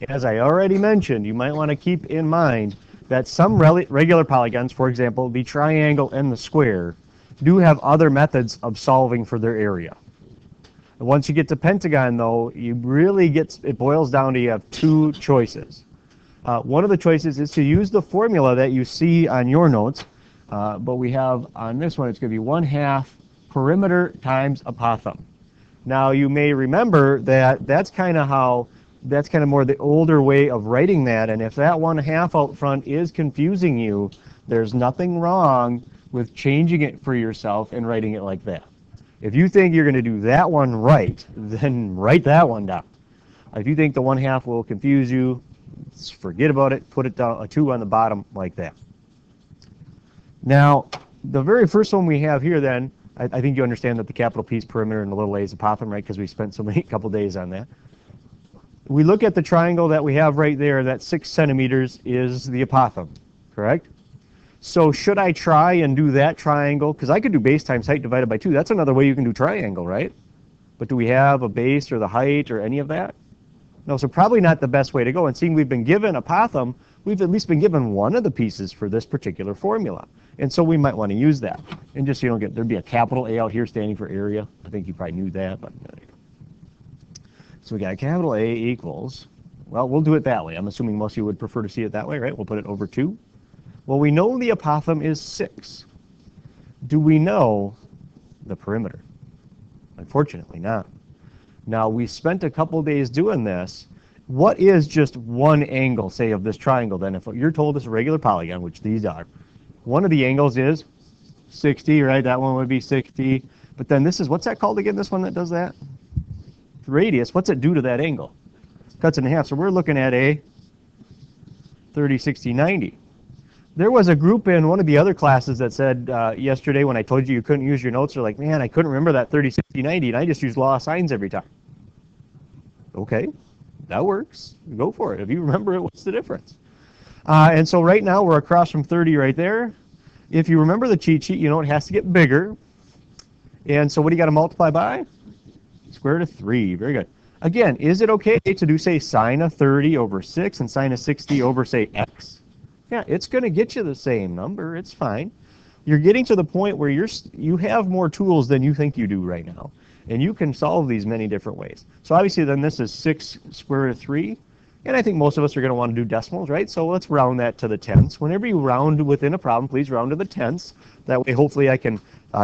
As I already mentioned, you might want to keep in mind that some regular polygons, for example, the triangle and the square, do have other methods of solving for their area. And once you get to pentagon, though, it boils down to you have two choices. One of the choices is to use the formula that you see on your notes, but we have on this one, it's going to be 1/2 perimeter times apothem. Now, you may remember that that's kind of more the older way of writing that, and if that 1/2 out front is confusing you, there's nothing wrong with changing it for yourself and writing it like that. If you think you're going to do that one right, then write that one down. If you think the 1/2 will confuse you, forget about it, put it down, a 2 on the bottom like that. Now, the very first one we have here then, I think you understand that the capital P is perimeter and the little a is apothem, right, because we spent a couple days on that. We look at the triangle that we have right there, that 6 centimeters is the apothem, correct? So should I try and do that triangle? Because I could do base times height divided by 2. That's another way you can do triangle, right? But do we have a base or the height or any of that? No, so probably not the best way to go. And seeing we've been given apothem, we've at least been given one of the pieces for this particular formula. And so we might want to use that. And just so you don't there'd be a capital A out here standing for area. I think you probably knew that, but so we got capital A equals, well, we'll do it that way. I'm assuming most of you would prefer to see it that way, right? We'll put it over 2. Well, we know the apothem is 6. Do we know the perimeter? Unfortunately not. Now, we spent a couple days doing this. What is just one angle, say, of this triangle then? If you're told it's a regular polygon, which these are, one of the angles is 60, right? That one would be 60. But then this is, what's that called again, this one that does that? The radius, what's it do to that angle? Cuts it in half. So we're looking at a 30, 60, 90. There was a group in one of the other classes that said yesterday when I told you couldn't use your notes, they're like, man, I couldn't remember that 30, 60, 90, and I just use law of sines every time. Okay, that works. Go for it. If you remember it, what's the difference? And so right now we're across from 30 right there. If you remember the cheat sheet, you know it has to get bigger. And so what do you got to multiply by? Square root of 3. Very good. Again, is it okay to do, say, sine of 30 over 6 and sine of 60 over, say, x? Yeah, it's going to get you the same number. It's fine. You're getting to the point where you have more tools than you think you do right now. And you can solve these many different ways. So obviously then this is 6 square root of 3. And I think most of us are going to want to do decimals, right? So let's round that to the tenths. Whenever you round within a problem, please round to the tenths. That way hopefully I can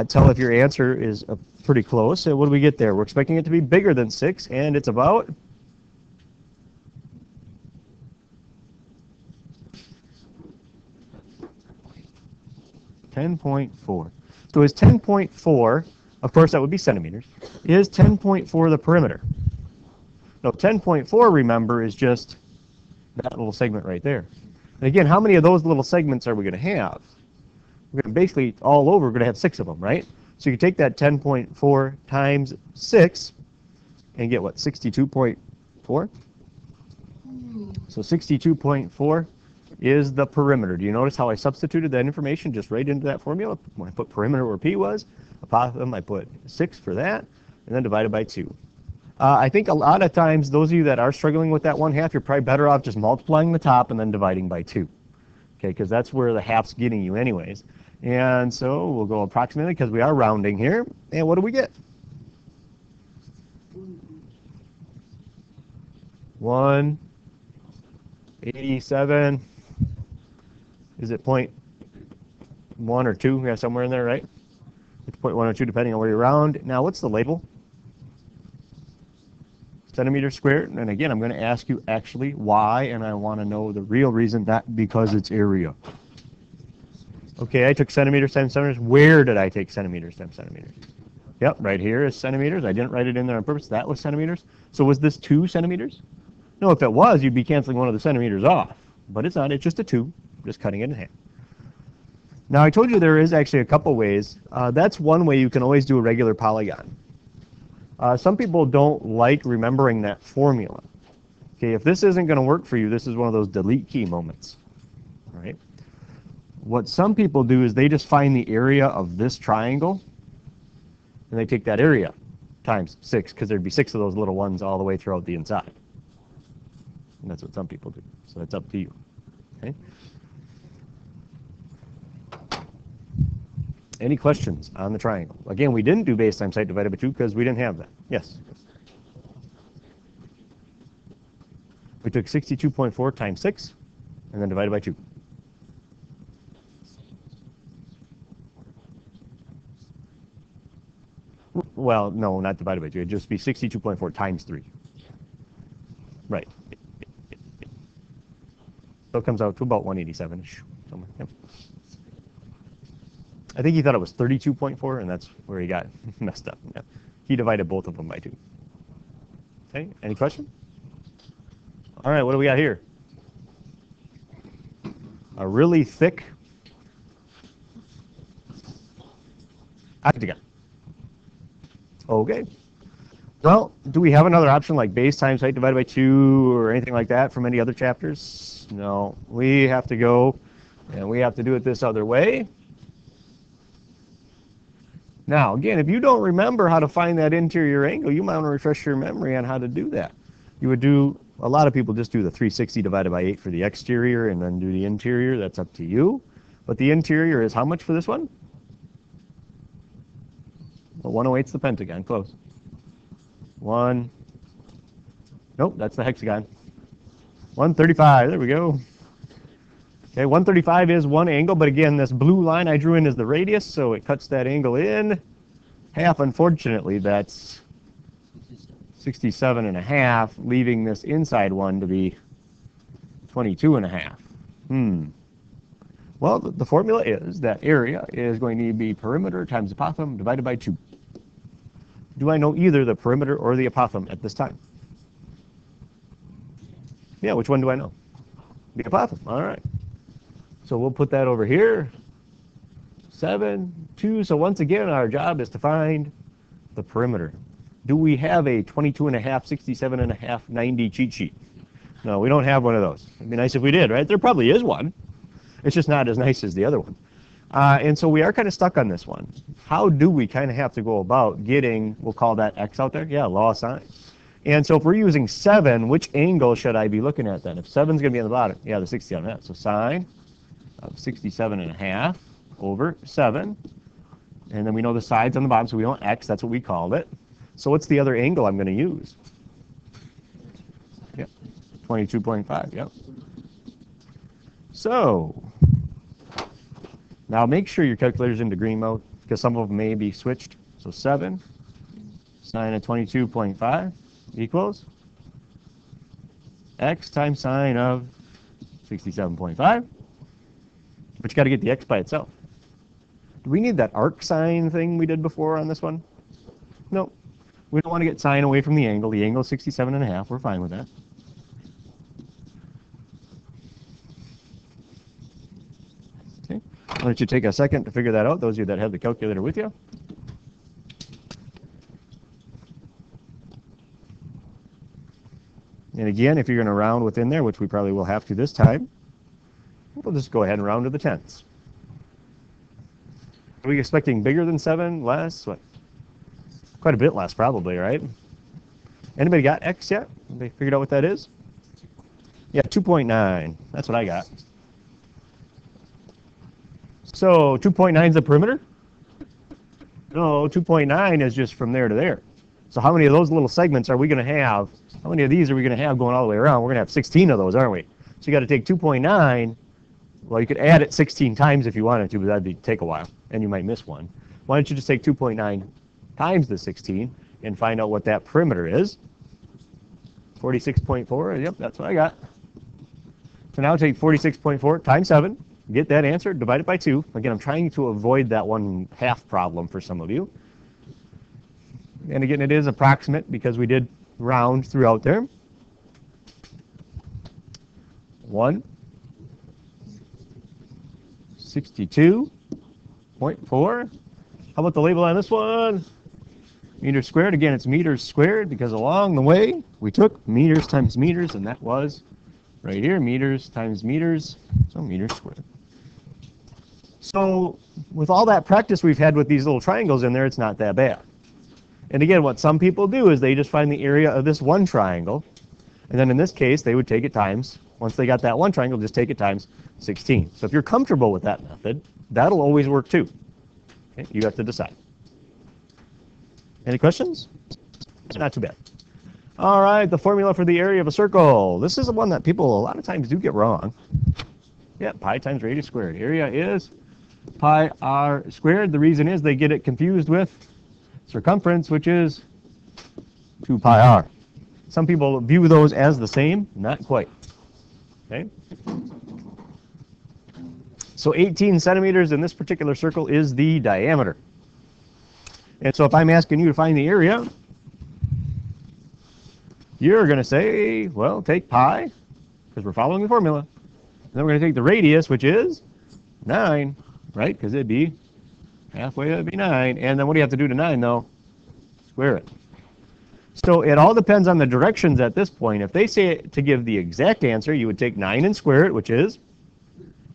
tell if your answer is pretty close. So what do we get there? We're expecting it to be bigger than 6, and it's about 10.4. So is 10.4, of course that would be centimeters, is 10.4 the perimeter? No, 10.4, remember, is just that little segment right there. And again, how many of those little segments are we going to have? We're going to basically, all over, we're going to have 6 of them, right? So you take that 10.4 times 6 and get what, 62.4? So 62.4 is the perimeter. Do you notice how I substituted that information just right into that formula? When I put perimeter where P was, apothem, I put 6 for that, and then divided by 2. I think a lot of times, those of you that are struggling with that 1/2, you're probably better off just multiplying the top and then dividing by 2. Okay, because that's where the half's getting you anyways. And so we'll go approximately, because we are rounding here. And what do we get? 187. Is it 0.1 or 2? Yeah, somewhere in there, right? It's 0.1 or 2 depending on where you round. Now, what's the label? Centimeters squared. And again, I'm going to ask you actually why, and I want to know the real reason, not because it's area. Okay, I took centimeters times centimeters. Where did I take centimeters times centimeters? Yep, right here is centimeters. I didn't write it in there on purpose. That was centimeters. So was this 2 centimeters? No, if it was, you'd be canceling one of the centimeters off. But it's not. It's just a 2. I'm just cutting it in half. Now, I told you there is actually a couple ways. That's one way you can always do a regular polygon. Some people don't like remembering that formula. Okay, if this isn't going to work for you, this is one of those delete key moments. All right. What some people do is they just find the area of this triangle, and they take that area times 6, because there'd be 6 of those little ones all the way throughout the inside. And that's what some people do. So that's up to you. Okay. Any questions on the triangle? Again, we didn't do base times height divided by 2 because we didn't have that. Yes? We took 62.4 times 6 and then divided by 2. Well, no, not divided by 2. It'd just be 62.4 times 3. Right. So it comes out to about 187-ish. Somewhere. Yep. I think he thought it was 32.4, and that's where he got messed up. Yeah. He divided both of them by 2. Okay, any question? All right, what do we got here? A really thick octagon. Okay. Well, do we have another option like base times height divided by 2 or anything like that from any other chapters? No. We have to go, and we have to do it this other way. Now, again, if you don't remember how to find that interior angle, you might want to refresh your memory on how to do that. You would do, a lot of people just do the 360 divided by 8 for the exterior and then do the interior. That's up to you. But the interior is how much for this one? Well, 108's the pentagon. Close. 1. Nope, that's the hexagon. 135. There we go. Okay, 135 is one angle, but again, this blue line I drew in is the radius, so it cuts that angle in half. Unfortunately, that's 67.5, leaving this inside one to be 22.5. Well, the formula is that area is going to be perimeter times apothem divided by 2. Do I know either the perimeter or the apothem at this time? Yeah, which one do I know? The apothem. All right. So we'll put that over here. 7, 2. So once again, our job is to find the perimeter. Do we have a 22.5, 67.5, 90 cheat sheet? No, we don't have one of those. It'd be nice if we did, right? There probably is one. It's just not as nice as the other one. And so we are kind of stuck on this one. How do we kind of have to go about getting, we'll call that x out there? Yeah, law of sine. And so if we're using 7, which angle should I be looking at then? If 7's going to be on the bottom, yeah, the 67.5. So sine of 67.5 over 7. And then we know the side's on the bottom, so we want x. That's what we called it. So what's the other angle I'm going to use? Yep, 22.5, yep. So now make sure your calculator's in degree mode, because some of them may be switched. So 7 sine of 22.5 equals x times sine of 67.5. But you got to get the x by itself. Do we need that arc sine thing we did before on this one? No. We don't want to get sine away from the angle. The angle is 67.5. We're fine with that. Okay. Why don't you take a second to figure that out, those of you that have the calculator with you. And again, if you're going to round within there, which we probably will have to this time, we'll just go ahead and round to the tenths. Are we expecting bigger than 7? Less? What? Quite a bit less, probably, right? Anybody got x yet? Anybody figured out what that is? Yeah, 2.9. That's what I got. So 2.9 is the perimeter? No, 2.9 is just from there to there. So how many of those little segments are we going to have? How many of these are we going to have going all the way around? We're going to have 16 of those, aren't we? So you got to take 2.9. Well, you could add it 16 times if you wanted to, but that'd take a while, and you might miss one. Why don't you just take 2.9 times the 16 and find out what that perimeter is? 46.4. Yep, that's what I got. So now take 46.4 times 7, get that answer, divide it by 2. Again, I'm trying to avoid that 1/2 problem for some of you. And again, it is approximate because we did round throughout there. 162.4. How about the label on this one? Meters squared. Again, it's meters squared because along the way we took meters times meters, and that was right here, meters times meters, so meters squared. So with all that practice we've had with these little triangles in there, it's not that bad. And again, what some people do is they just find the area of this one triangle, And then in this case, they would take it times, once they got that one triangle, just take it times 16. So if you're comfortable with that method, that'll always work too. Okay, you have to decide. Any questions? Not too bad. All right, the formula for the area of a circle. This is the one that people a lot of times do get wrong. Yeah, pi times radius squared. Area is pi r squared. The reason is they get it confused with circumference, which is 2 pi r. Some people view those as the same, not quite. Okay. So 18 centimeters in this particular circle is the diameter. And so if I'm asking you to find the area, you're going to say, well, take pi, because we're following the formula. And then we're going to take the radius, which is 9, right? Because it'd be halfway, that'd be 9. And then what do you have to do to 9, though? Square it. So it all depends on the directions at this point. If they say to give the exact answer, you would take 9 and square it, which is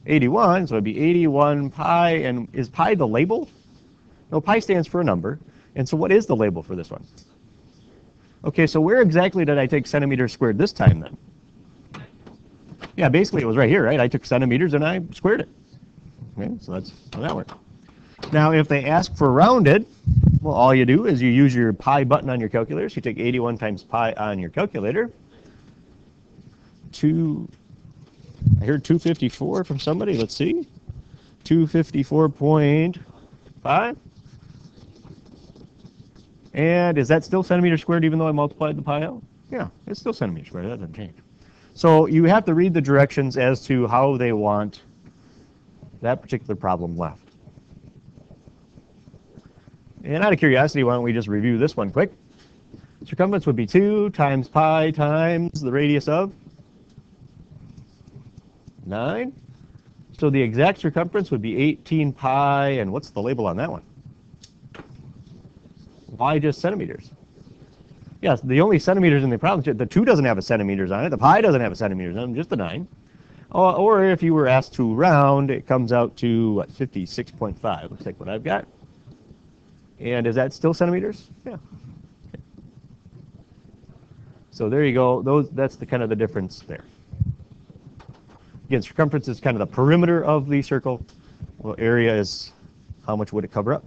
81. So it'd be 81 pi. And is pi the label? No, pi stands for a number. And so what is the label for this one? Okay, so where exactly did I take centimeters squared this time then? Yeah, basically it was right here, right? I took centimeters and I squared it. Okay, so that's how that worked. Now, if they ask for rounded, well, all you do is you use your pi button on your calculator. So you take 81 times pi on your calculator. I heard 254 from somebody. Let's see. 254.5. And is that still centimeters squared even though I multiplied the pi out? Yeah, it's still centimeters squared. That doesn't change. So you have to read the directions as to how they want that particular problem left. And out of curiosity, why don't we just review this one quick? Circumference would be 2 times pi times the radius of 9. So the exact circumference would be 18 pi, and what's the label on that one? Why just centimeters? Yes, the only centimeters in the problem, the 2 doesn't have a centimeters on it, the pi doesn't have a centimeters on it, just the 9. Or if you were asked to round, it comes out to, what, 56.5, looks like what I've got. And is that still centimeters? Yeah. Okay. So there you go. That's the kind of the difference there. Again, circumference is kind of the perimeter of the circle. Well, area is how much would it cover up.